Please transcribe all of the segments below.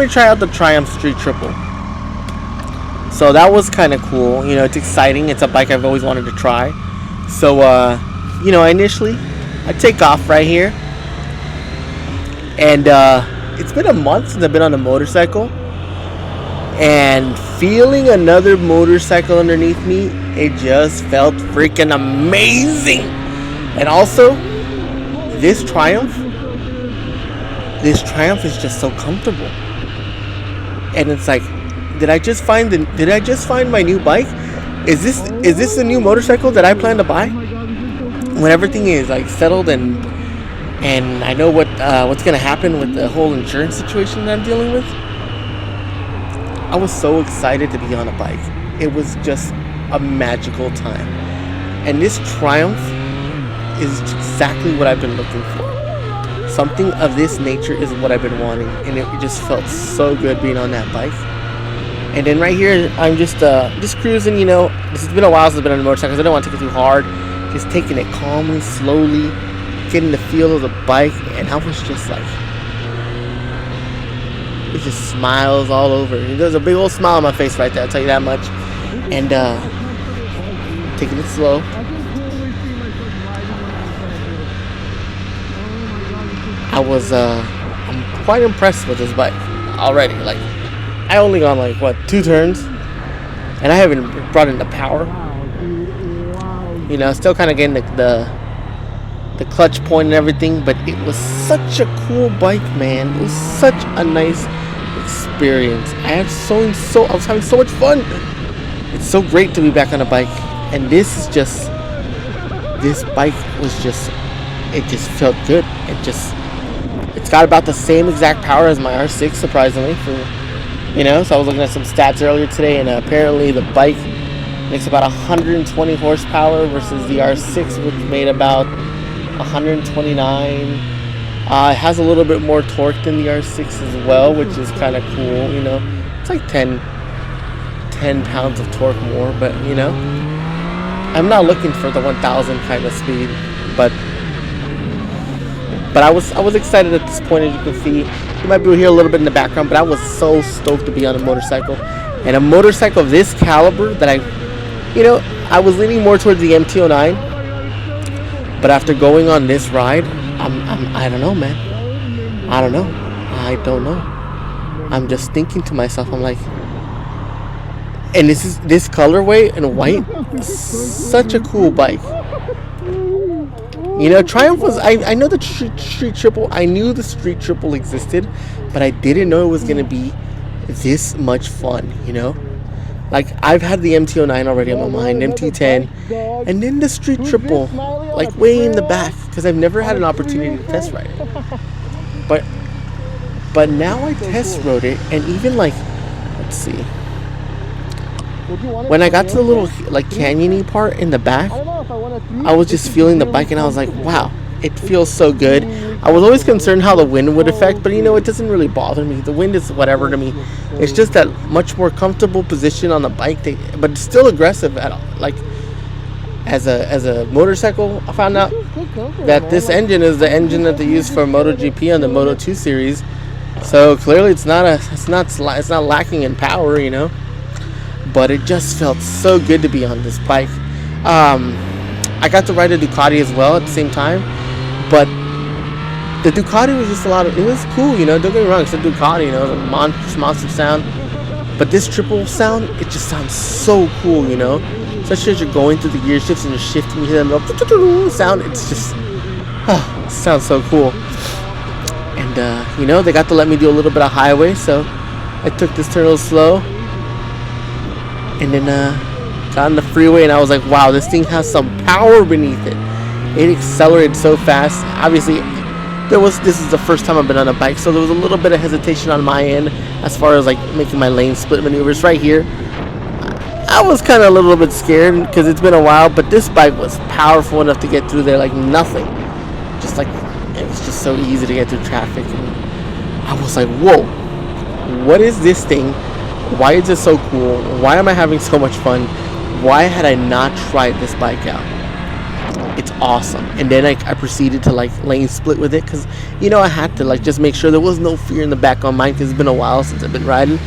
me try out the Triumph Street Triple. So that was kind of cool. You know, it's exciting. It's a bike I've always wanted to try. So, you know, initially, I take off right here. And it's been a month since I've been on a motorcycle. And feeling another motorcycle underneath me, it just felt freaking amazing. And also, this Triumph is just so comfortable. And it's like, did I just find my new bike? Is this the new motorcycle that I plan to buy? When everything is like settled and I know what's gonna happen with the whole insurance situation that I'm dealing with, I was so excited to be on a bike. It was just a magical time. And this Triumph is exactly what I've been looking for. Something of this nature is what I've been wanting, and it just felt so good being on that bike. And then right here, I'm just cruising, you know. This has been a while since I've been on a motorcycle, so I don't want to take it too hard. Just taking it calmly, slowly, getting the feel of the bike, and I was just like, it just smiles all over. There's a big old smile on my face right there, I'll tell you that much. And taking it slow. I'm quite impressed with this bike already. Like, I only gone like 2 turns, and I haven't brought in the power. You know, still kind of getting the clutch point and everything, but it was such a cool bike, man. It was such a nice experience. I was having so much fun. It's so great to be back on a bike, and this bike was just, it just felt good. It's got about the same exact power as my R6, surprisingly, so I was looking at some stats earlier today, and apparently the bike makes about 120 horsepower versus the R6, which made about 129. It has a little bit more torque than the R6 as well, which is kind of cool, you know. It's like 10 pounds of torque more, but, you know, I'm not looking for the 1,000 kind of speed, but I was excited at this point. As you can see, you might be able to hear a little bit in the background, but I was so stoked to be on a motorcycle, and a motorcycle of this caliber that I was leaning more towards the MT-09, but after going on this ride, I don't know, man. I don't know. I'm just thinking to myself, I'm like, and this colorway in white, such a cool bike. You know, Triumph was, I know the Street Triple, I knew the Street Triple existed, but I didn't know it was going to be this much fun, you know? Like, I've had the MT-09 already on my mind, MT-10, and then the Street Triple, like, way in the back, because I've never had an opportunity to test ride it. But now I test rode it, and even, like, let's see. When I got to the little, like, canyon-y part in the back, I was just feeling the bike, and I was like, wow, it feels so good. I was always concerned how the wind would affect, but, you know, it doesn't really bother me. The wind is whatever to me. It's just that much more comfortable position on the bike, but it's still aggressive at all. Like, as a motorcycle, I found out that this engine is the engine that they use for MotoGP on the Moto2 series. So clearly, it's not lacking in power, you know. But it just felt so good to be on this bike. I got to ride a Ducati as well at the same time, but the Ducati was just it was cool, you know, don't get me wrong, it's a Ducati, you know, it's a monster sound, but this triple sound, it just sounds so cool, you know, especially as you're going through the gear shifts and you're shifting, you hear that sound, it's just, it sounds so cool. And, you know, they got to let me do a little bit of highway, so I took this turn a little slow, and then, got on the freeway, and I was like, wow, this thing has some power beneath it. It accelerated so fast. Obviously, this is the first time I've been on a bike, so there was a little bit of hesitation on my end as far as like making my lane split maneuvers right here. I was kind of a little bit scared because it's been a while, but this bike was powerful enough to get through there like nothing. Just like, it was just so easy to get through traffic, and I was like, whoa, what is this thing? Why is it so cool? Why am I having so much fun? Why had I not tried this bike out? It's awesome. And then I proceeded to like lane split with it because I had to like just make sure there was no fear in the back on mine because it's been a while since I've been riding,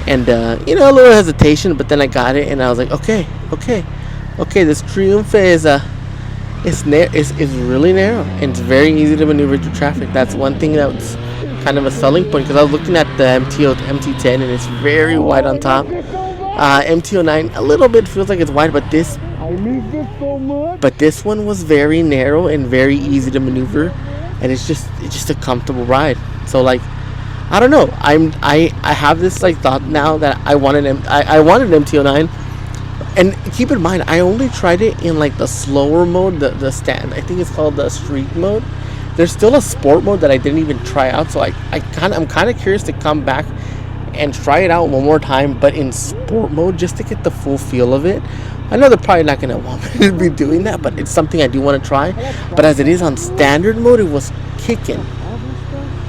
and a little hesitation, but then I got it and I was like, okay, this Triumph is really narrow and it's very easy to maneuver through traffic. That's one thing that's kind of a selling point because I was looking at the MT10 and it's very wide on top. MT09 a little bit feels like it's wide, but this one was very narrow and very easy to maneuver, and it's just a comfortable ride. So like, I don't know. I have this like thought now that I wanted MT09, and keep in mind I only tried it in like the slower mode, the stand. I think it's called the street mode. There's still a sport mode that I didn't even try out, so I'm kind of curious to come back and try it out one more time, but in sport mode just to get the full feel of it. I know they're probably not going to want me to be doing that, but it's something I do want to try. But as it is on standard mode, it was kicking.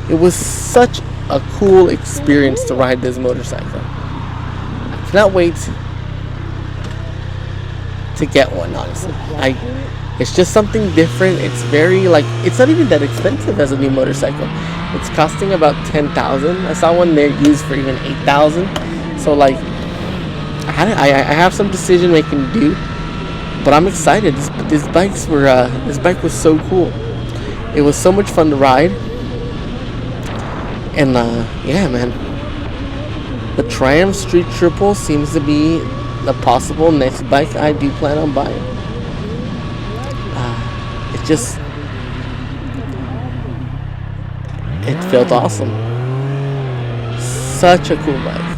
It was such a cool experience to ride this motorcycle. I cannot wait to get one, honestly. It's just something different. It's very like, it's not even that expensive as a new motorcycle. It's costing about $10,000. I saw one there used for even $8,000. So like, I have some decision making to do, but I'm excited. This bike was so cool. It was so much fun to ride, and yeah, man. The Triumph Street Triple seems to be the possible next bike I do plan on buying. It felt awesome. Such a cool bike.